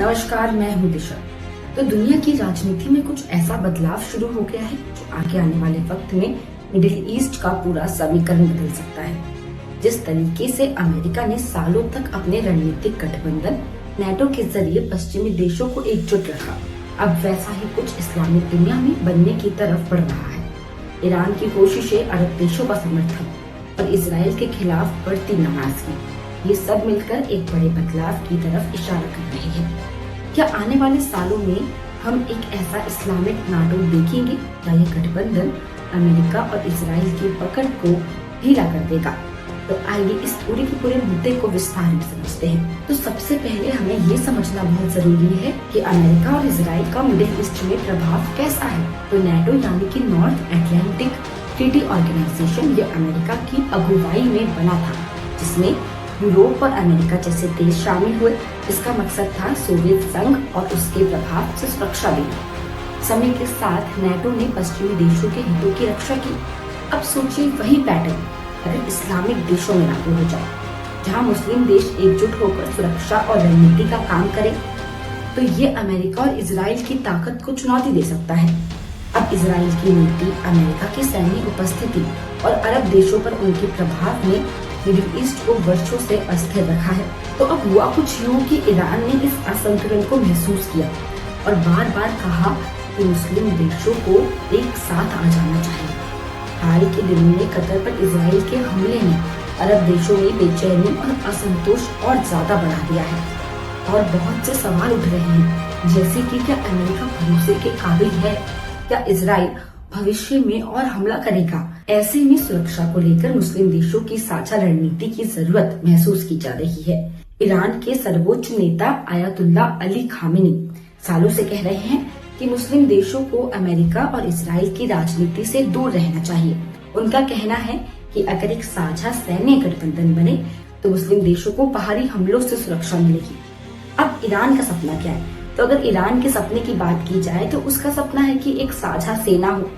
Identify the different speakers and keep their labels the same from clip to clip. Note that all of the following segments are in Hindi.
Speaker 1: नमस्कार, मैं हूँ दिशा। तो दुनिया की राजनीति में कुछ ऐसा बदलाव शुरू हो गया है जो आगे आने वाले वक्त में मिडिल ईस्ट का पूरा समीकरण बदल सकता है। जिस तरीके से अमेरिका ने सालों तक अपने रणनीतिक गठबंधन नेटो के जरिए पश्चिमी देशों को एकजुट रखा, अब वैसा ही कुछ इस्लामिक दुनिया में बनने की तरफ बढ़ रहा है। ईरान की कोशिशें, अरब देशों का समर्थन और इसराइल के खिलाफ बढ़ती नाराजगी, ये सब मिलकर एक बड़े बदलाव की तरफ इशारा कर रहे हैं। क्या आने वाले सालों में हम एक ऐसा इस्लामिक नाटो देखेंगे या ये गठबंधन अमेरिका और इसराइल की पकड़ को ढीला कर देगा? तो आइए इस पूरे के पूरे मुद्दे को विस्तार में समझते हैं। तो सबसे पहले हमें ये समझना बहुत जरूरी है कि अमेरिका और इसराइल का मिडिल ईस्ट में प्रभाव कैसा है। तो नेटो यानी कि नॉर्थ अटलांटिक ट्रीटी ऑर्गेनाइजेशन, ये अमेरिका की अगुवाई में बना था, जिसमें यूरोप और अमेरिका जैसे देश शामिल हुए। इसका मकसद था सोवियत संघ और उसके प्रभाव से सुरक्षा देना। समय के साथ नेटो ने पश्चिमी देशों के हितों की रक्षा की। अब सोचिए वही पैटर्न अगर इस्लामिक देशों में लागू हो जाए, जहां मुस्लिम देश एकजुट होकर सुरक्षा और रणनीति का काम करें, तो ये अमेरिका और इसराइल की ताकत को चुनौती दे सकता है। अब इसराइल की नीति, अमेरिका की सैन्य उपस्थिति और अरब देशों पर उनके प्रभाव ने मिडिल ईस्ट को वर्षों से अस्थिर रखा है। तो अब हुआ कुछ यूं कि ईरान ने इस असंतुलन को महसूस किया और बार बार कहा कि मुस्लिम देशों को एक साथ आ जाना चाहिए। हाल के दिनों में कतर पर इसराइल के हमले ने अरब देशों में बेचैनी और असंतोष और ज्यादा बढ़ा दिया है और बहुत से सवाल उठ रहे हैं, जैसे कि क्या अमेरिका भरोसे के काबिल है? क्या इसराइल भविष्य में और हमला करेगा? ऐसे में सुरक्षा को लेकर मुस्लिम देशों की साझा रणनीति की जरूरत महसूस की जा रही है। ईरान के सर्वोच्च नेता आयतुल्ला अली खामेनी सालों से कह रहे हैं कि मुस्लिम देशों को अमेरिका और इसराइल की राजनीति से दूर रहना चाहिए। उनका कहना है कि अगर एक साझा सैन्य गठबंधन बने तो मुस्लिम देशों को बाहरी हमलों से सुरक्षा मिलेगी। अब ईरान का सपना क्या है? तो अगर ईरान के सपने की बात की जाए तो उसका सपना है कि एक साझा सेना हो,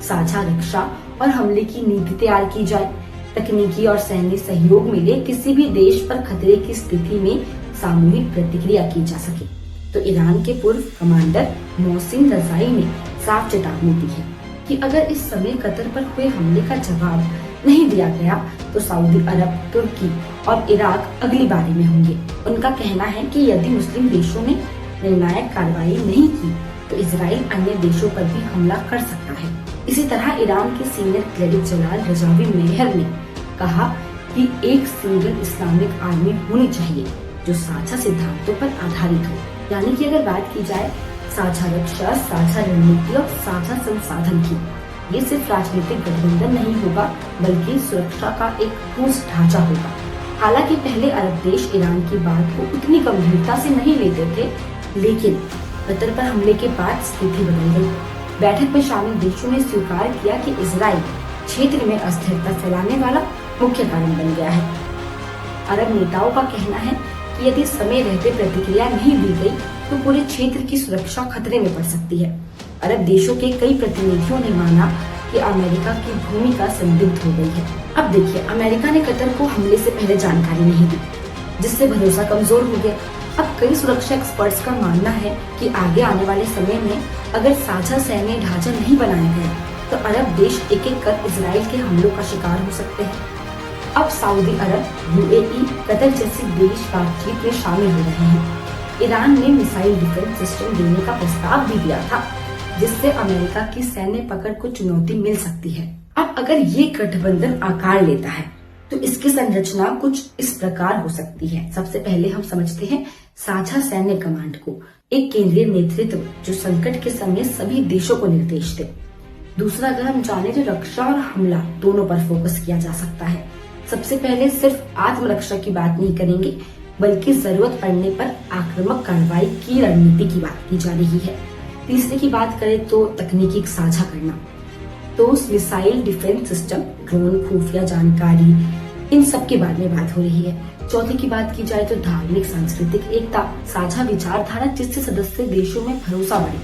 Speaker 1: साझा रक्षा और हमले की नीति तैयार की जाए, तकनीकी और सैन्य सहयोग मिले, किसी भी देश पर खतरे की स्थिति में सामूहिक प्रतिक्रिया की जा सके। तो ईरान के पूर्व कमांडर मोहसिन रजाई ने साफ चेतावनी दी है कि अगर इस समय कतर पर हुए हमले का जवाब नहीं दिया गया तो सऊदी अरब, तुर्की और इराक अगली बारी में होंगे। उनका कहना है कि यदि मुस्लिम देशों ने निर्णायक कार्रवाई नहीं की तो इसराइल अन्य देशों पर भी हमला कर सकता है। इसी तरह ईरान के सीनियर क्लेरिक जनरल रजावी मेहर ने कहा कि एक सिंगल इस्लामिक आर्मी होनी चाहिए जो साझा सिद्धांतों पर आधारित हो। यानी कि अगर बात की जाए साझा रक्षा, साझा रणनीति और साझा संसाधन की, ये सिर्फ राजनीतिक गठबंधन नहीं होगा बल्कि सुरक्षा का एक ठोस ढांचा होगा। हालांकि पहले अरब देश ईरान की बात को उतनी गंभीरता से नहीं लेते थे, लेकिन कतर पर हमले के बाद स्थिति बदल गई। बैठक में शामिल देशों ने स्वीकार किया कि इसराइल क्षेत्र में अस्थिरता फैलाने वाला मुख्य कारण बन गया है। अरब नेताओं का कहना है कि यदि समय रहते प्रतिक्रिया नहीं दी गई तो पूरे क्षेत्र की सुरक्षा खतरे में पड़ सकती है। अरब देशों के कई प्रतिनिधियों ने माना कि अमेरिका की भूमिका संदिग्ध हो गई है। अब देखिए, अमेरिका ने कतर को हमले से पहले जानकारी नहीं दी, जिससे भरोसा कमजोर हो गया। अब कई सुरक्षा एक्सपर्ट्स का मानना है कि आगे आने वाले समय में अगर साझा सैन्य ढांचा नहीं बनाया गया तो अरब देश एक एक कर इसराइल के हमलों का शिकार हो सकते हैं। अब सऊदी अरब, यूएई, कतर जैसे देश बातचीत में शामिल हो रहे हैं। ईरान ने मिसाइल डिफेंस सिस्टम देने का प्रस्ताव भी दिया था, जिससे अमेरिका की सैन्य पकड़ को चुनौती मिल सकती है। अब अगर ये गठबंधन आकार लेता है तो इसकी संरचना कुछ इस प्रकार हो सकती है। सबसे पहले हम समझते हैं साझा सैन्य कमांड को, एक केंद्रीय नेतृत्व जो संकट के समय सभी देशों को निर्देश दे। दूसरा, अगर हम जाने तो रक्षा और हमला दोनों पर फोकस किया जा सकता है। सबसे पहले सिर्फ आत्मरक्षा की बात नहीं करेंगे बल्कि जरूरत पड़ने पर आक्रामक कार्रवाई की रणनीति की बात की जा रही है। तीसरे की बात करें तो तकनीकी साझा करना, तो मिसाइल डिफेंस सिस्टम, ड्रोन, खुफिया जानकारी, इन सब के बारे में बात हो रही है। चौथे की बात की जाए तो धार्मिक सांस्कृतिक एकता, साझा विचारधारा जिससे सदस्य देशों में भरोसा बढ़े।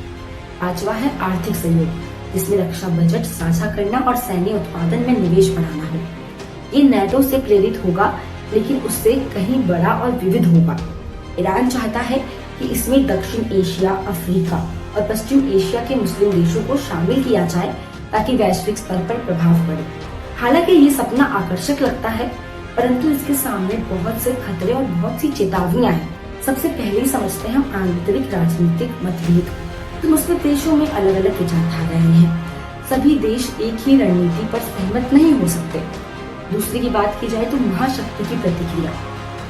Speaker 1: पांचवा है आर्थिक सहयोग, जिसमें रक्षा बजट साझा करना और सैन्य उत्पादन में निवेश बढ़ाना हो। ये नेटो से प्रेरित होगा लेकिन उससे कहीं बड़ा और विविध होगा। ईरान चाहता है कि इसमें दक्षिण एशिया, अफ्रीका और पश्चिम एशिया के मुस्लिम देशों को शामिल किया जाए ताकि वैश्विक स्तर पर प्रभाव पड़े। हालांकि ये सपना आकर्षक लगता है, परंतु इसके सामने बहुत से खतरे और बहुत सी चेतावनियां हैं। सबसे पहले समझते हैं हम आंतरिक राजनीतिक मतभेद। तो मुस्लिम देशों में अलग अलग विचारधाराएं हैं। सभी देश एक ही रणनीति पर सहमत नहीं हो सकते। दूसरी की बात की जाए तो महाशक्ति की प्रतिक्रिया।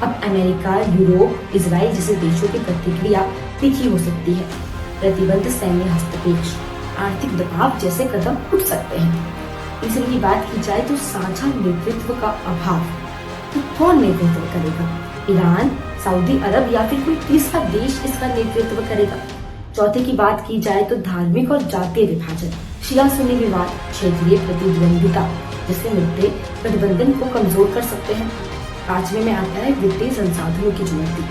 Speaker 1: अब अमेरिका, यूरोप, इजराइल जैसे देशों की प्रतिक्रिया तीखी हो सकती है। प्रतिबंध, सैन्य हस्तक्षेप, आर्थिक दबाव जैसे कदम उठ सकते हैं। तीसरी की बात की जाए तो साझा नेतृत्व का अभाव। तो कौन नेतृत्व करेगा? ईरान, सऊदी अरब या फिर कोई तीसरा देश इसका नेतृत्व करेगा? चौथे की बात की जाए तो धार्मिक और जातीय विभाजन, शिया सुन्नी विवाद, क्षेत्रीय प्रतिद्वंदिता जैसे मुद्दे गठबंधन को कमजोर कर सकते हैं। पांचवे में आता है वित्तीय संसाधनों की चुनौती।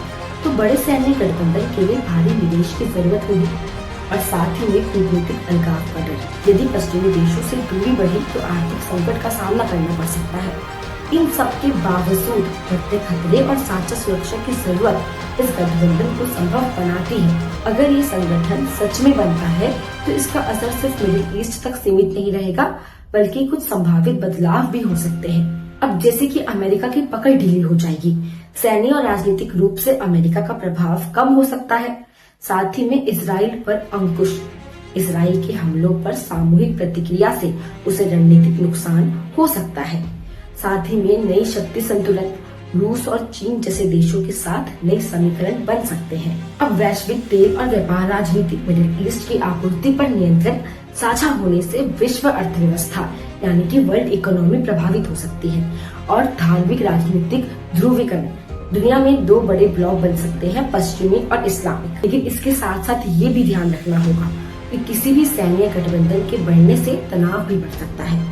Speaker 1: तो बड़े सैन्य गठबंधन के लिए भारी निवेश की जरूरत होगी और साथ ही में कूटनीतिक अलगाव का डर। यदि पश्चिमी देशों से दूरी बढ़ी तो आर्थिक संकट का सामना करना पड़ सकता है। इन सब के बावजूद बढ़ते खतरे और साझा सुरक्षा की जरूरत इस गठबंधन को संभव बनाती है। अगर ये संगठन सच में बनता है तो इसका असर सिर्फ मिडिल ईस्ट तक सीमित नहीं रहेगा, बल्कि कुछ संभावित बदलाव भी हो सकते हैं। अब जैसे कि अमेरिका की पकड़ ढीली हो जाएगी, सैन्य और राजनीतिक रूप से अमेरिका का प्रभाव कम हो सकता है। साथ ही में इजराइल पर अंकुश, इजराइल के हमलों पर सामूहिक प्रतिक्रिया से उसे रणनीतिक नुकसान हो सकता है। साथ ही में नई शक्ति संतुलन, रूस और चीन जैसे देशों के साथ नए समीकरण बन सकते हैं। अब वैश्विक तेल और व्यापार राजनीति, मिडिल ईस्ट की आपूर्ति पर नियंत्रण साझा होने से विश्व अर्थव्यवस्था यानी कि वर्ल्ड इकोनॉमी प्रभावित हो सकती है। और धार्मिक राजनीतिक ध्रुवीकरण, दुनिया में दो बड़े ब्लॉक बन सकते हैं, पश्चिमी और इस्लामिक। लेकिन इसके साथ साथ ये भी ध्यान रखना होगा कि किसी भी सैन्य गठबंधन के बढ़ने से तनाव भी बढ़ सकता है।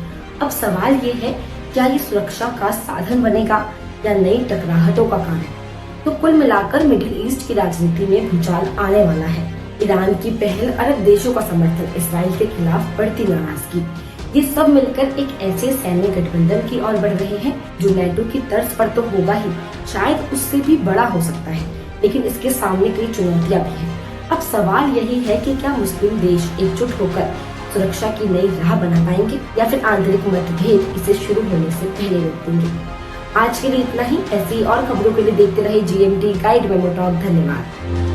Speaker 1: अब सवाल ये है, क्या ये सुरक्षा का साधन बनेगा या नई टकराहटों का कारण? तो कुल मिलाकर मिडिल ईस्ट की राजनीति में भूचाल आने वाला है। ईरान की पहल, अरब देशों का समर्थन, इजराइल के खिलाफ बढ़ती नाराजगी, ये सब मिलकर एक ऐसे सैन्य गठबंधन की ओर बढ़ रहे हैं जो नेटो की तर्ज पर तो होगा ही, शायद उससे भी बड़ा हो सकता है। लेकिन इसके सामने कई चुनौतियां भी हैं। अब सवाल यही है कि क्या मुस्लिम देश एकजुट होकर सुरक्षा की नई राह बना पाएंगे या फिर आंतरिक मतभेद इसे शुरू होने से पहले रोक देंगे। आज के लिए इतना ही। ऐसी और खबरों के लिए देखते रहे GMT गाइड मेमो टॉक। धन्यवाद।